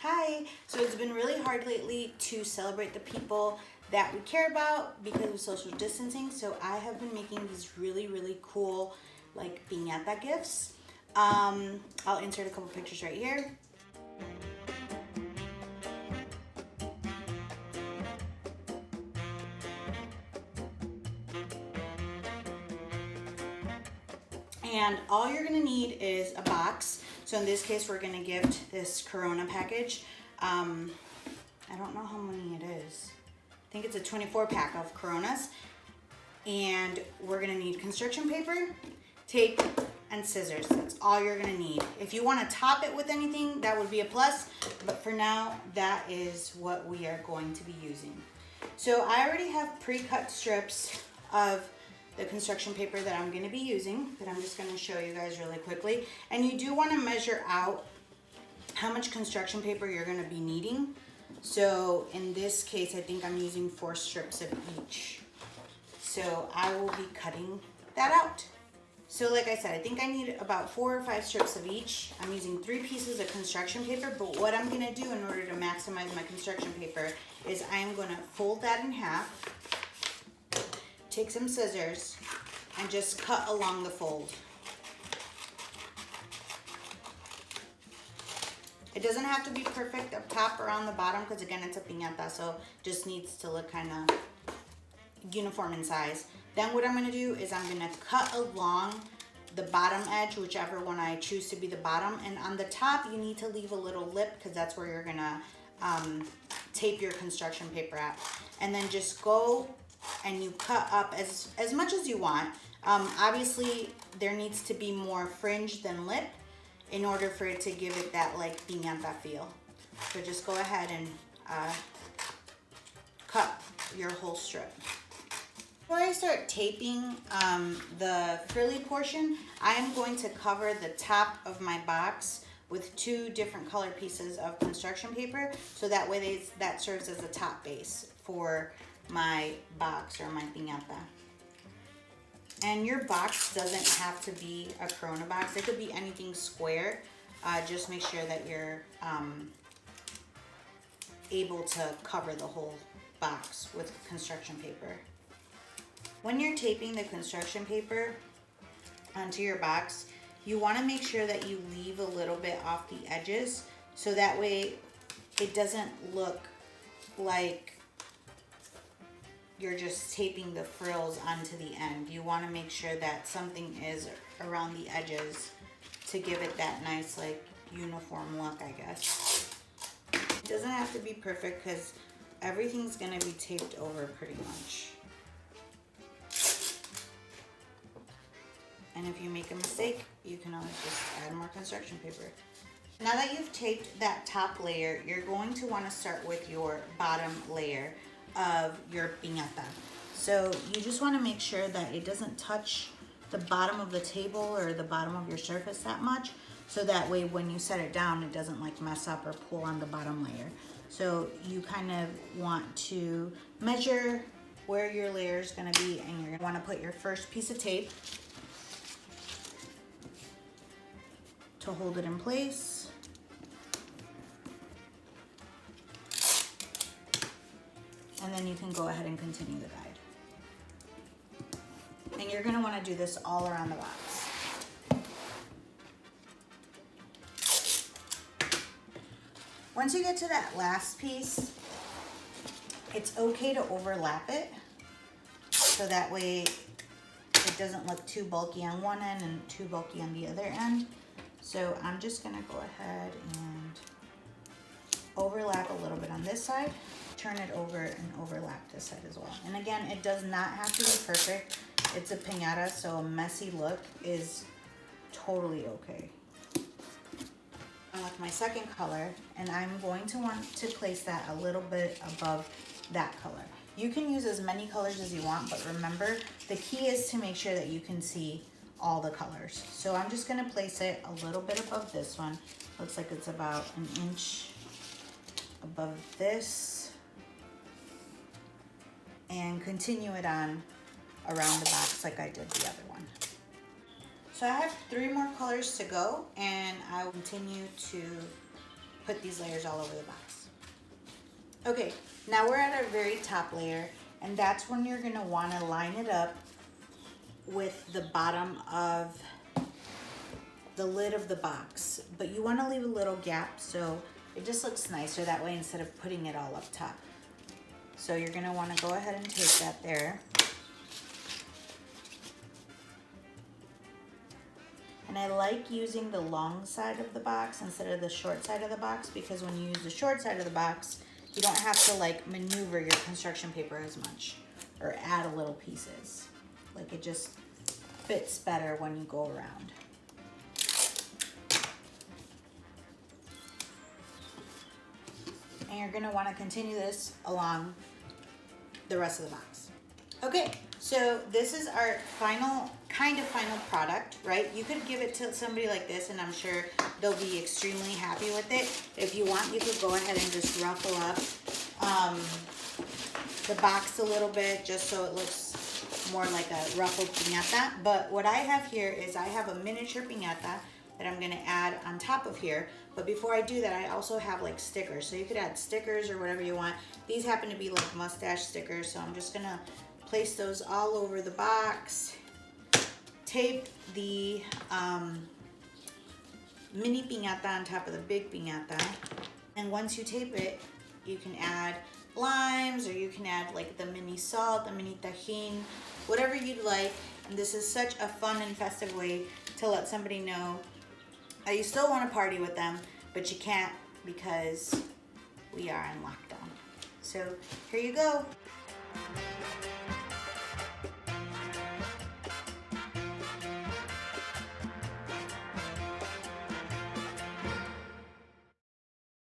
Hi! So it's been really hard lately to celebrate the people that we care about because of social distancing. So I have been making these really cool like piñata gifts. I'll insert a couple pictures right here. And all you're gonna need is a box. So in this case, we're gonna gift this Corona package. I don't know how many it is. I think it's a 24 pack of Coronas. And we're gonna need construction paper, tape, and scissors. That's all you're gonna need. If you wanna top it with anything, that would be a plus. But for now, that is what we are going to be using. So I already have pre-cut strips of the construction paper that I'm gonna be using, that I'm just gonna show you guys really quickly. And you do wanna measure out how much construction paper you're gonna be needing. So in this case, I think I'm using 4 strips of each. So I will be cutting that out. So like I said, I think I need about 4 or 5 strips of each. I'm using 3 pieces of construction paper, but what I'm gonna do in order to maximize my construction paper is I am gonna fold that in half, take some scissors, and just cut along the fold. It doesn't have to be perfect up top or on the bottom because again, it's a piñata, so it just needs to look kind of uniform in size. Then what I'm gonna do is I'm gonna cut along the bottom edge, whichever one I choose to be the bottom, and on the top you need to leave a little lip because that's where you're gonna tape your construction paper at. And then just go and you cut up as much as you want. Obviously there needs to be more fringe than lip in order for it to give it that like piñata feel. So just go ahead and cut your whole strip. Before I start taping the frilly portion, I am going to cover the top of my box with 2 different color pieces of construction paper, so that way that serves as a top base for my box or my piñata. And your box doesn't have to be a Corona box. It could be anything square. Just make sure that you're able to cover the whole box with construction paper. When you're taping the construction paper onto your box, you want to make sure that you leave a little bit off the edges, so that way it doesn't look like you're just taping the frills onto the end. You want to make sure that something is around the edges to give it that nice like uniform look, I guess. It doesn't have to be perfect because everything's going to be taped over pretty much. And if you make a mistake, you can always just add more construction paper. Now that you've taped that top layer, you're going to want to start with your bottom layer of your piñata. So you just want to make sure that it doesn't touch the bottom of the table or the bottom of your surface that much, so that way when you set it down, it doesn't like mess up or pull on the bottom layer. So you kind of want to measure where your layer is going to be, and you're going to want to put your first piece of tape to hold it in place. And then you can go ahead and continue the guide. And you're gonna wanna do this all around the box. Once you get to that last piece, it's okay to overlap it, so that way it doesn't look too bulky on one end and too bulky on the other end. So I'm just gonna go ahead and overlap a little bit on this side, turn it over and overlap this side as well. And again, it does not have to be perfect. It's a piñata, so a messy look is totally okay. I'm with my second color, and I'm going to want to place that a little bit above that color. You can use as many colors as you want, but remember, the key is to make sure that you can see all the colors. So I'm just gonna place it a little bit above this one. Looks like it's about 1 inch above this, and continue it on around the box like I did the other one. So I have 3 more colors to go, and I will continue to put these layers all over the box. Okay, now we're at our very top layer, and that's when you're gonna wanna line it up with the bottom of the lid of the box. But you wanna leave a little gap so it just looks nicer that way instead of putting it all up top. So you're gonna wanna go ahead and take that there. And I like using the long side of the box instead of the short side of the box, because when you use the short side of the box, you don't have to like maneuver your construction paper as much or add a little pieces. Like it just fits better when you go around. And you're gonna wanna continue this along the rest of the box. Okay, so this is our final product, right? You could give it to somebody like this and I'm sure they'll be extremely happy with it. If you want, you could go ahead and just ruffle up the box a little bit just so it looks more like a ruffled piñata. But what I have here is I have a miniature piñata that I'm gonna add on top of here. But before I do that, I also have like stickers. So you could add stickers or whatever you want. These happen to be like mustache stickers, so I'm just gonna place those all over the box. Tape the mini piñata on top of the big piñata. And once you tape it, you can add limes, or you can add like the mini salt, the mini tajin, whatever you'd like. And this is such a fun and festive way to let somebody know that you still want to party with them, but you can't because we are in lockdown. So here you go.